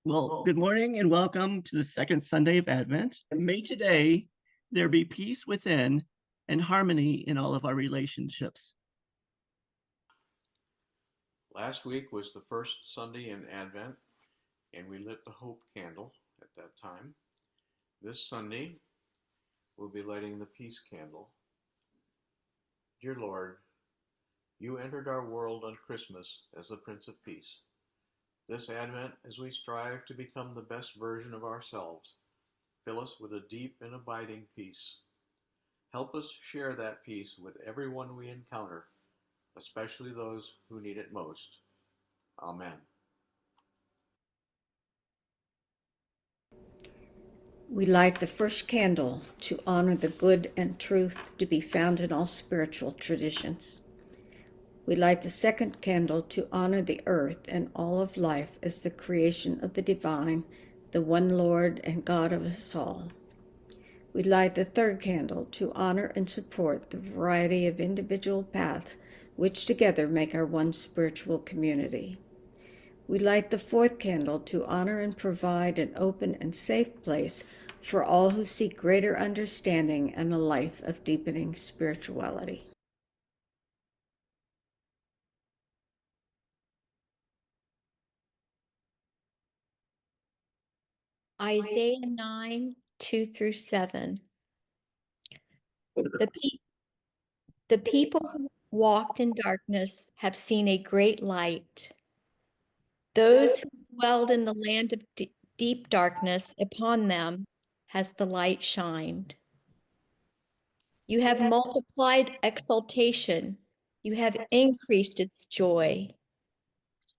Well, good morning and welcome to the second Sunday of Advent. And may today there be peace within and harmony in all of our relationships. Last week was the first Sunday in Advent, and we lit the hope candle at that time. This Sunday, we'll be lighting the peace candle. Dear Lord, you entered our world on Christmas as the Prince of Peace. This Advent, as we strive to become the best version of ourselves, fill us with a deep and abiding peace. Help us share that peace with everyone we encounter, especially those who need it most. Amen. We light the first candle to honor the good and truth to be found in all spiritual traditions. We light the second candle to honor the earth and all of life as the creation of the divine, the one Lord and God of us all. We light the third candle to honor and support the variety of individual paths which together make our one spiritual community. We light the fourth candle to honor and provide an open and safe place for all who seek greater understanding and a life of deepening spirituality. Isaiah 9, 2 through 7. The people who walked in darkness have seen a great light. Those who dwelled in the land of deep darkness, upon them has the light shined. You have multiplied exaltation. You have increased its joy.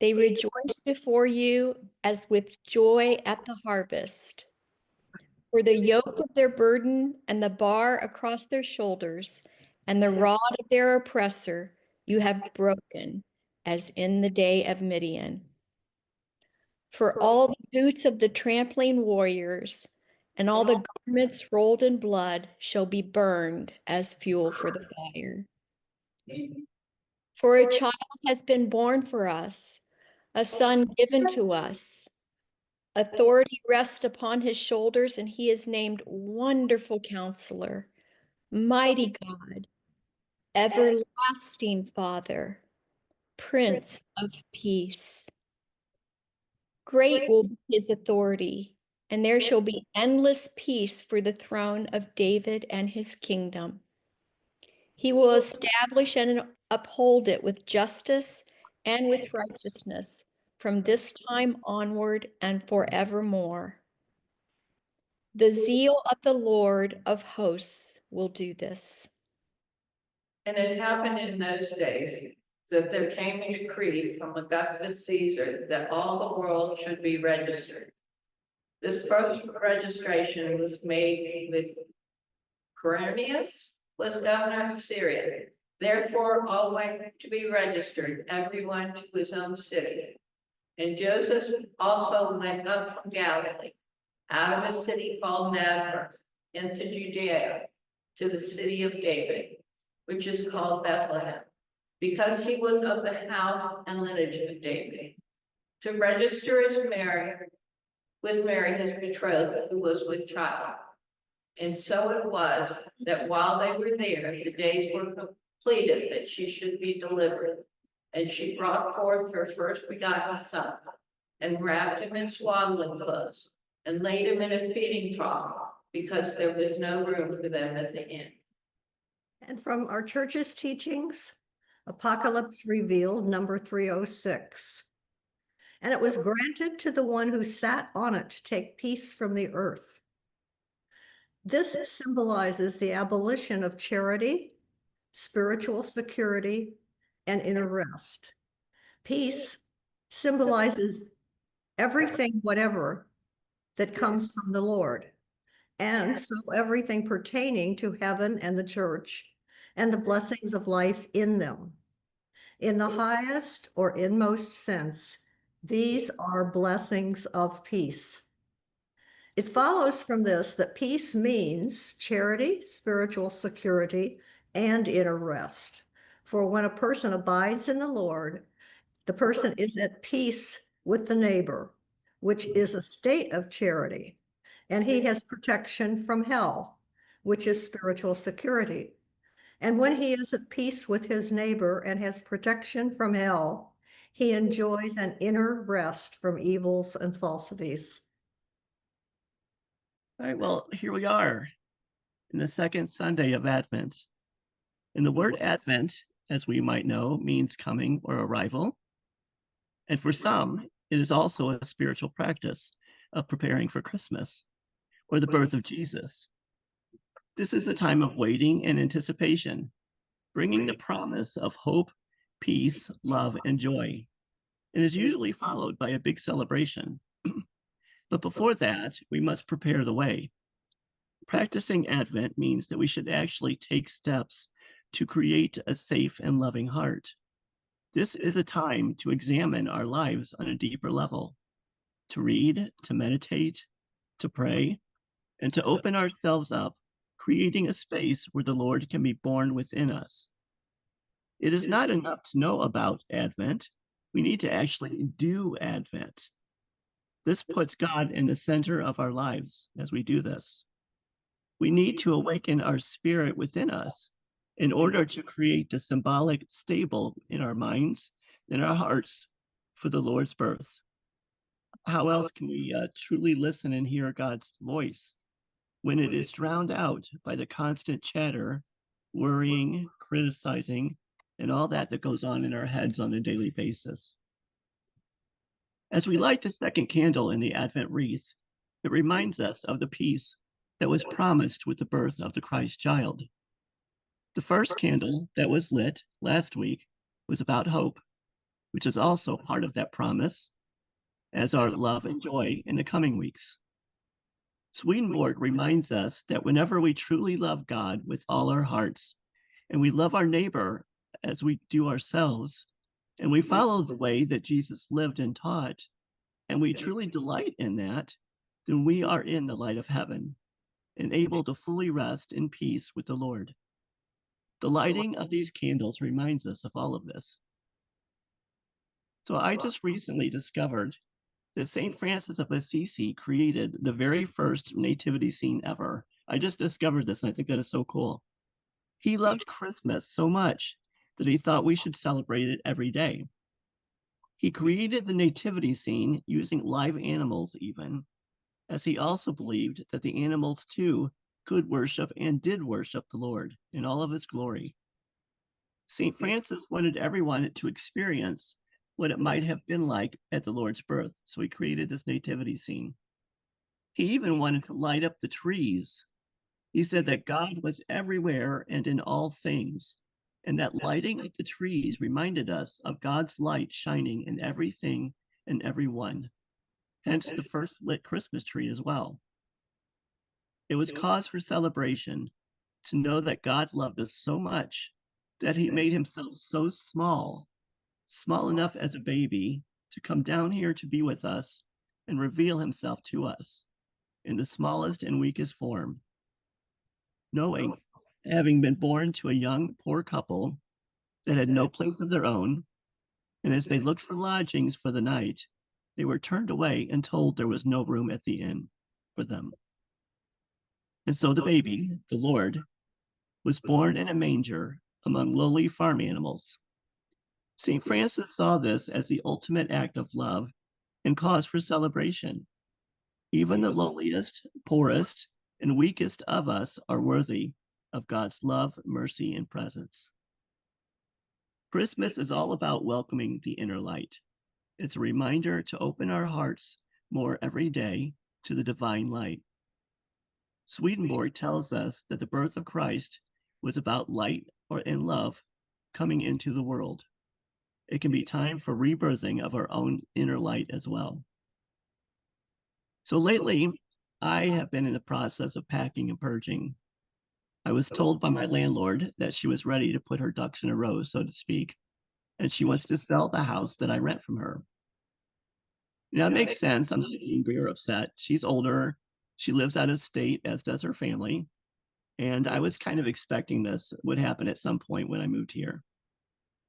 They rejoice before you as with joy at the harvest. For the yoke of their burden and the bar across their shoulders and the rod of their oppressor you have broken, as in the day of Midian. For all the boots of the trampling warriors and all the garments rolled in blood shall be burned as fuel for the fire. For a child has been born for us, a son given to us. Authority rests upon his shoulders, and he is named Wonderful Counselor, Mighty God, Everlasting Father, Prince of Peace. Great will be his authority, and there shall be endless peace for the throne of David and his kingdom. He will establish and uphold it with justice and with righteousness from this time onward and forevermore. The zeal of the Lord of hosts will do this. And it happened in those days that there came a decree from Augustus Caesar that all the world should be registered. This first registration was made with Quirinius was governor of Syria. Therefore, all went to be registered, everyone to his own city. And Joseph also went up from Galilee, out of a city called Nazareth, into Judea, to the city of David, which is called Bethlehem, because he was of the house and lineage of David, to register as Mary, his betrothed, who was with child. And so it was that while they were there, the days were completed that she should be delivered. And she brought forth her first begotten son, and wrapped him in swaddling clothes, and laid him in a feeding trough, because there was no room for them at the inn. And from our church's teachings, Apocalypse Revealed, number 306. And it was granted to the one who sat on it to take peace from the earth. This symbolizes the abolition of charity, spiritual security, and inner rest. Peace symbolizes everything, whatever, that comes from the Lord. And so everything pertaining to heaven and the church and the blessings of life in them. In the highest or inmost sense, these are blessings of peace. It follows from this that peace means charity, spiritual security, and inner rest. For when a person abides in the Lord, the person is at peace with the neighbor, which is a state of charity. And he has protection from hell, which is spiritual security. And when he is at peace with his neighbor and has protection from hell, he enjoys an inner rest from evils and falsities. All right, well, here we are in the second Sunday of Advent. And the word Advent, as we might know, means coming or arrival. And for some, it is also a spiritual practice of preparing for Christmas or the birth of Jesus. This is a time of waiting and anticipation, bringing the promise of hope, peace, love, and joy. And is usually followed by a big celebration. But before that, we must prepare the way. Practicing Advent means that we should actually take steps to create a safe and loving heart. This is a time to examine our lives on a deeper level, to read, to meditate, to pray, and to open ourselves up, creating a space where the Lord can be born within us. It is not enough to know about Advent. We need to actually do Advent. This puts God in the center of our lives as we do this. We need to awaken our spirit within us in order to create the symbolic stable in our minds and our hearts for the Lord's birth. How else can we truly listen and hear God's voice when it is drowned out by the constant chatter, worrying, criticizing, and all that goes on in our heads on a daily basis? As we light the second candle in the Advent wreath, it reminds us of the peace that was promised with the birth of the Christ child. The first candle that was lit last week was about hope, which is also part of that promise, as are love and joy in the coming weeks. Swedenborg reminds us that whenever we truly love God with all our hearts, and we love our neighbor as we do ourselves, and we follow the way that Jesus lived and taught, and we truly delight in that, then we are in the light of heaven and able to fully rest in peace with the Lord. The lighting of these candles reminds us of all of this. So I just recently discovered that St. Francis of Assisi created the very first nativity scene ever. I just discovered this, and I think that is so cool. He loved Christmas so much that he thought we should celebrate it every day. He created the nativity scene using live animals even, as he also believed that the animals too could worship and did worship the Lord in all of his glory. St. Francis wanted everyone to experience what it might have been like at the Lord's birth, so he created this nativity scene. He even wanted to light up the trees. He said that God was everywhere and in all things, and that lighting up the trees reminded us of God's light shining in everything and everyone. Hence the first lit Christmas tree as well. It was cause for celebration to know that God loved us so much that he made himself so small enough as a baby to come down here to be with us and reveal himself to us in the smallest and weakest form. Knowing, having been born to a young, poor couple that had no place of their own, and as they looked for lodgings for the night, they were turned away and told there was no room at the inn for them. And so the baby, the Lord, was born in a manger among lowly farm animals. St. Francis saw this as the ultimate act of love and cause for celebration. Even the lowliest, poorest, and weakest of us are worthy of God's love, mercy, and presence. Christmas is all about welcoming the inner light. It's a reminder to open our hearts more every day to the divine light. Swedenborg tells us that the birth of Christ was about light and love coming into the world. It can be time for rebirthing of our own inner light as well. So lately, I have been in the process of packing and purging. I was told by my landlord that she was ready to put her ducks in a row, so to speak, and she wants to sell the house that I rent from her. Now, it makes sense. I'm not angry or upset. She's older. She lives out of state, as does her family. And I was kind of expecting this would happen at some point when I moved here.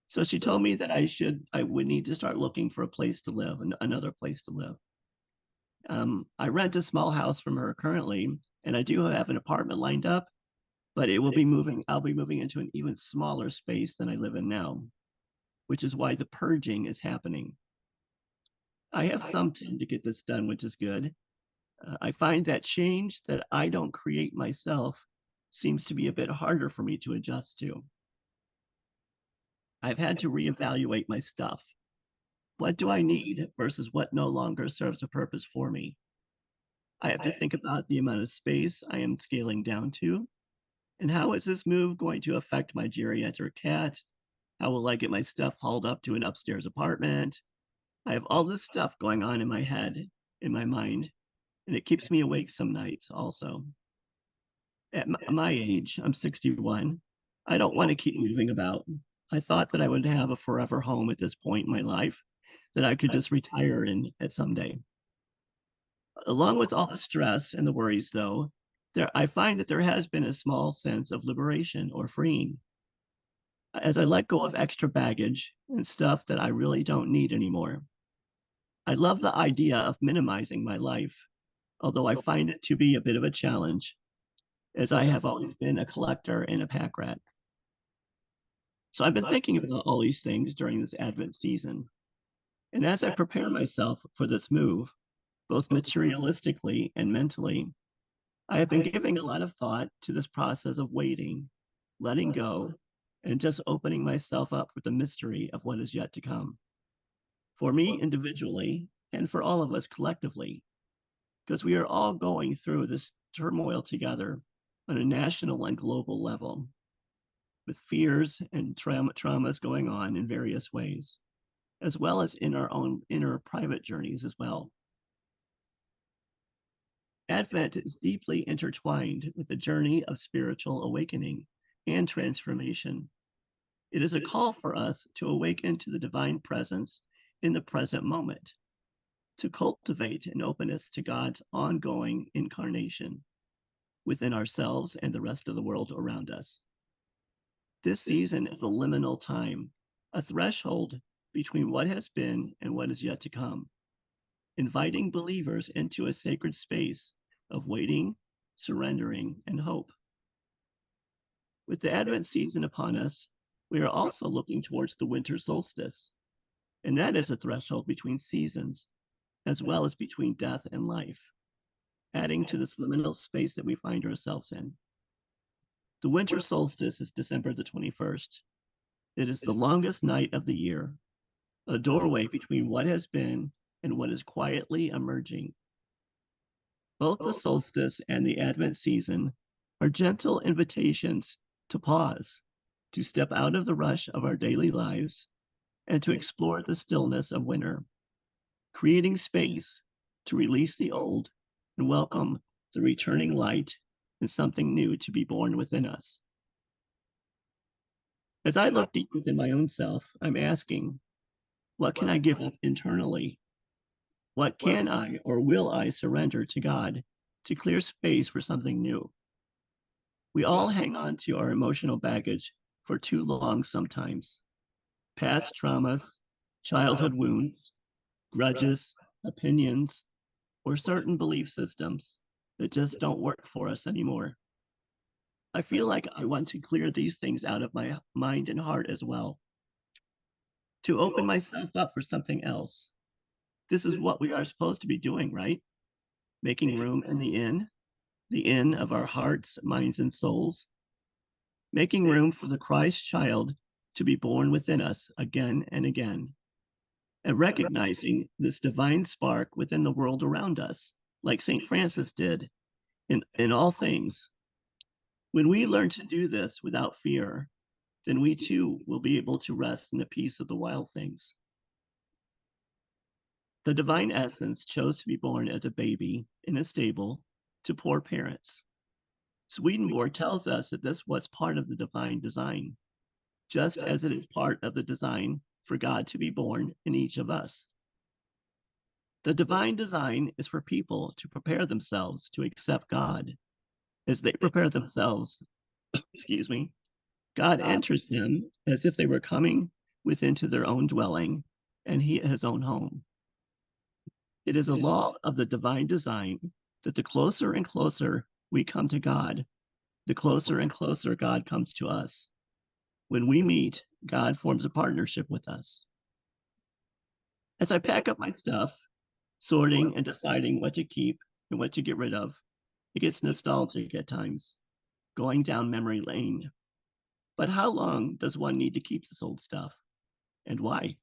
So she told me that I would need to start looking for a place to live, another place to live. I rent a small house from her currently, and I do have an apartment lined up, but it will be moving. I'll be moving into an even smaller space than I live in now, which is why the purging is happening. I have some time to get this done, which is good. I find that change that I don't create myself seems to be a bit harder for me to adjust to. I've had to reevaluate my stuff. What do I need versus what no longer serves a purpose for me? I have to think about the amount of space I am scaling down to, and how is this move going to affect my geriatric cat? How will I get my stuff hauled up to an upstairs apartment? I have all this stuff going on in my head, in my mind, and it keeps me awake some nights also. At my age, I'm 61. I don't want to keep moving about. I thought that I would have a forever home at this point in my life that I could just retire in at someday. Along with all the stress and the worries, though, I find that there has been a small sense of liberation or freeing as I let go of extra baggage and stuff that I really don't need anymore. I love the idea of minimizing my life, although I find it to be a bit of a challenge, as I have always been a collector and a pack rat. So I've been thinking about all these things during this Advent season. And as I prepare myself for this move, both materialistically and mentally, I have been giving a lot of thought to this process of waiting, letting go, and just opening myself up for the mystery of what is yet to come. For me individually, and for all of us collectively, because we are all going through this turmoil together on a national and global level, with fears and traumas going on in various ways, as well as in our own inner private journeys as well. Advent is deeply intertwined with the journey of spiritual awakening and transformation. It is a call for us to awaken to the divine presence in the present moment, to cultivate an openness to God's ongoing incarnation within ourselves and the rest of the world around us. This season is a liminal time, a threshold between what has been and what is yet to come, inviting believers into a sacred space of waiting, surrendering, and hope. With the Advent season upon us, we are also looking towards the winter solstice, and that is a threshold between seasons, as well as between death and life, adding to this liminal space that we find ourselves in. The winter solstice is December the 21st. It is the longest night of the year, a doorway between what has been and what is quietly emerging. Both the solstice and the Advent season are gentle invitations to pause, to step out of the rush of our daily lives, and to explore the stillness of winter, creating space to release the old and welcome the returning light and something new to be born within us. As I look deep within my own self, I'm asking, what can I give up internally? What can I or will I surrender to God to clear space for something new? We all hang on to our emotional baggage for too long sometimes. Past traumas, childhood wounds, grudges, opinions, or certain belief systems that just don't work for us anymore. I feel like I want to clear these things out of my mind and heart as well, to open myself up for something else. This is what we are supposed to be doing, right? Making room in the inn of our hearts, minds, and souls. Making room for the Christ child to be born within us again and again. And recognizing this divine spark within the world around us, like St. Francis did in all things. When we learn to do this without fear, then we too will be able to rest in the peace of the wild things. The divine essence chose to be born as a baby in a stable to poor parents. Swedenborg tells us that this was part of the divine design, just as it is part of the design for God to be born in each of us. The divine design is for people to prepare themselves to accept God. As they prepare themselves, God enters them as if they were coming within to their own dwelling and his own home. It is a law of the divine design that the closer and closer we come to God, the closer and closer God comes to us. When we meet, God forms a partnership with us. As I pack up my stuff, sorting and deciding what to keep and what to get rid of, it gets nostalgic at times, going down memory lane. But how long does one need to keep this old stuff? And why?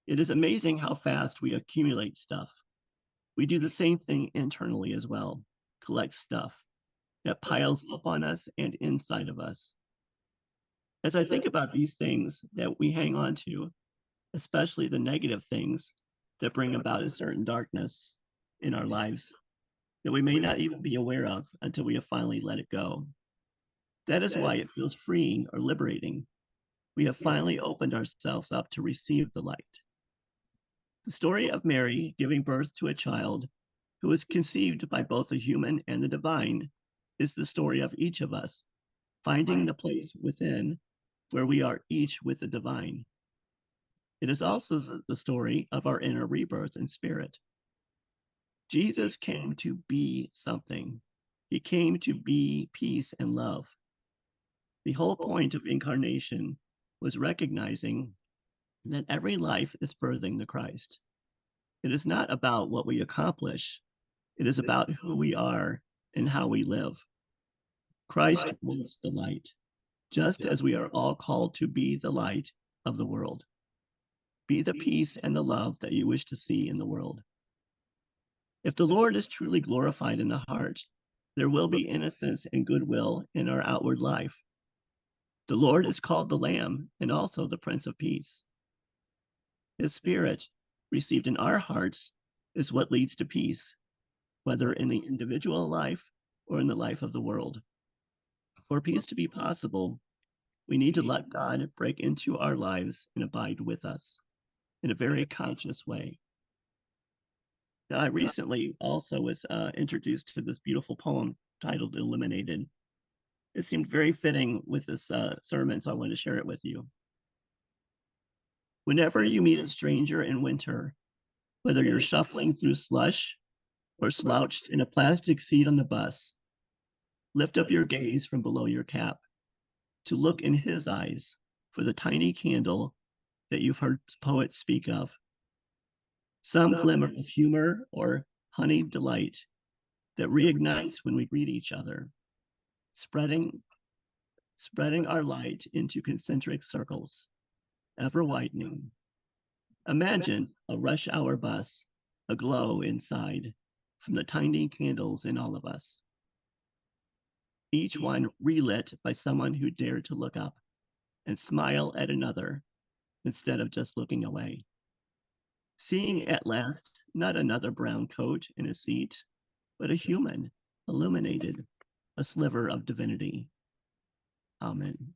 It is amazing how fast we accumulate stuff. We do the same thing internally as well, collect stuff that piles up on us and inside of us. As I think about these things that we hang on to, especially the negative things that bring about a certain darkness in our lives that we may not even be aware of until we have finally let it go. That is why it feels freeing or liberating. We have finally opened ourselves up to receive the light. The story of Mary giving birth to a child who was conceived by both the human and the divine is the story of each of us, finding the place within where we are each with the divine. It is also the story of our inner rebirth in spirit. Jesus came to be something. He came to be peace and love. The whole point of incarnation was recognizing that every life is birthing the Christ. It is not about what we accomplish. It is about who we are and how we live. Christ was the light, just as we are all called to be the light of the world. Be the peace and the love that you wish to see in the world. If the Lord is truly glorified in the heart, there will be innocence and goodwill in our outward life. The Lord is called the Lamb and also the Prince of Peace. His Spirit, received in our hearts, is what leads to peace, whether in the individual life or in the life of the world. For peace to be possible, we need to let God break into our lives and abide with us in a very conscious way. Now, I recently also was introduced to this beautiful poem titled Illuminated. It seemed very fitting with this sermon, so I wanted to share it with you. Whenever you meet a stranger in winter, whether you're shuffling through slush or slouched in a plastic seat on the bus, lift up your gaze from below your cap to look in his eyes for the tiny candle that you've heard poets speak of. Some glimmer of humor or honeyed delight that reignites when we greet each other, spreading our light into concentric circles, ever widening. Imagine a rush hour bus, aglow inside from the tiny candles in all of us. Each one relit by someone who dared to look up and smile at another instead of just looking away. Seeing at last not another brown coat in a seat, but a human, illuminated, a sliver of divinity. Amen.